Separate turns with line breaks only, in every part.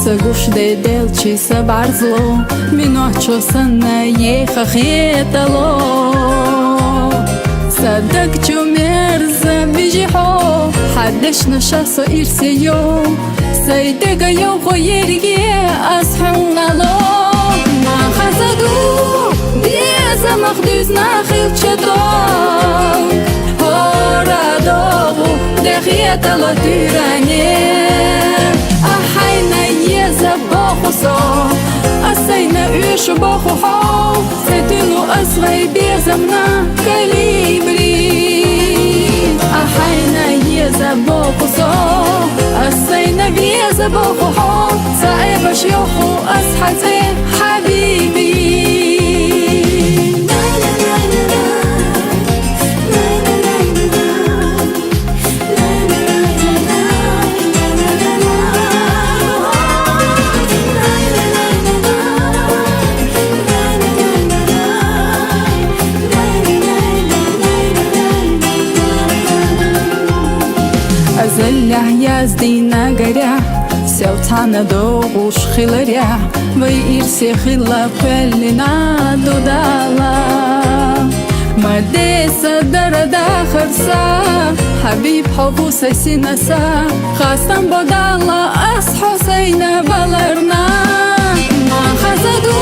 سقوش دي دلشي سبع زلو منو چوسنا يخا خيتلو صدق جو مرزا بيجيحو حدش نشاسو إرسيو سيدقا يوغو يرغي أصحونا لو ما خزدو بيزا مخدوز ناخيل چدو هورا دوغو دخيتلو تيراني أحينا يزا بوخوسو أسينا إيشو بوخوحو سيتلو أصغي بيزمنا كاليبري أحينا يزا بوخوسو أسينا بيزا بوخوحو سايبا شيوخو أسحتي حبيبي زله يزدينا قريح سوتانا دوغوش خلريح ويرسي خلا كلنا دودالا مرديسا دردا خرسا حبيب حبوسا سينسا خاستن بدالا أصحو سينا بلرنا ما خزدو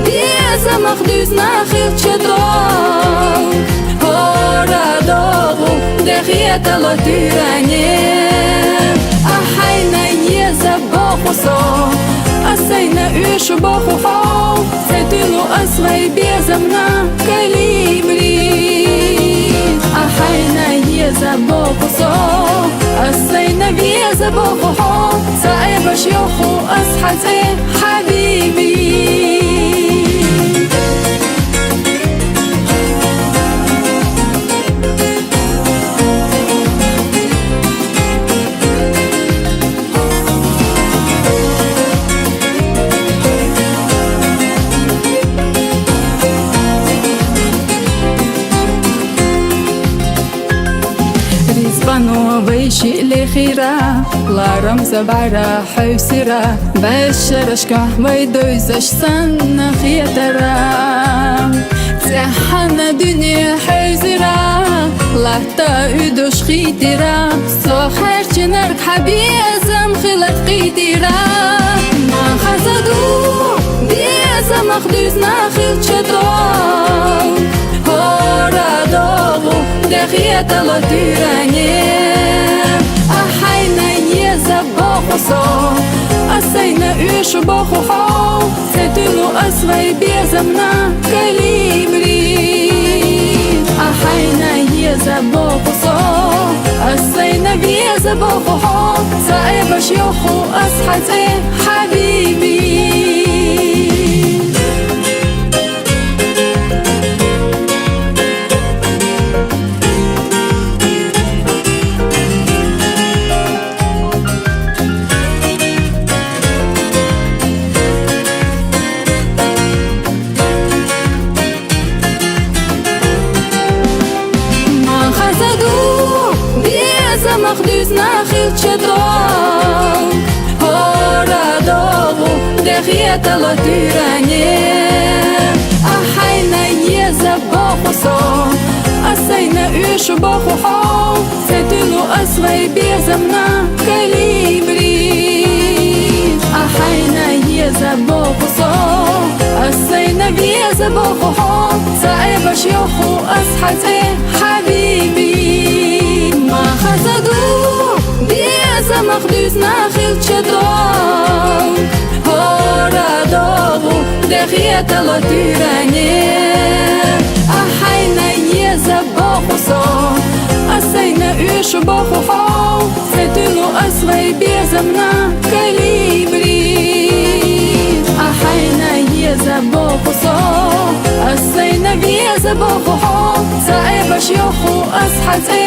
بيزا مخدوز ناخيل چدو هورا دوغو دخيتلو تيراني أحينا يزا بوخوسو أسينا إيشو بوخوحو سيتلو أصغي بيزمنا كاليبري أحينا يزا بوخوسو أسينا بيزا بوخوحو سايبا شيوخو أسحتي حبيبي بانو ويشي لخيرا لا رمز بعرا حوسرا بشرشكا ويدوزش سنة خيترا زحنا دنيا حوزرا لا تأدوش خيترا سوخر جنرك حبيزم خلت قيترا ما خزدو بيزا مخدوز ناخيل چدو هورا دوغو دخيتلو تيراني أحينا يزا بوخوسو أسينا إيشو بوخوحو سيتلو أصغي بيزمنا كاليبري أحينا يزا بوخوسو أسينا بيزا بوخوحو سايبا شيوخو أسحتي حبيبي مخدوز ناخيل چدو هورا دوغو دخيتلو تيراني أحينا يزا بوخوسو أسينا إيشو بوخوحو سيتلو أصغي بيزمنا كاليبري أحينا يزا بوخوسو أسينا بيزا بوخوحو سايبا شيوخو أسحتي حبيبي ما خزدو بيزا مخدوز ناخيل چدو هورا دوغو دخيتلو تيراني أحينا يزا بوخوسو أسينا إيشو بوخوحو سيتلو أصغي بيزمنا كاليبري أحينا يزا بوخوسو أسينا بيزا بوخوحو سايبا شيوخو أسحتي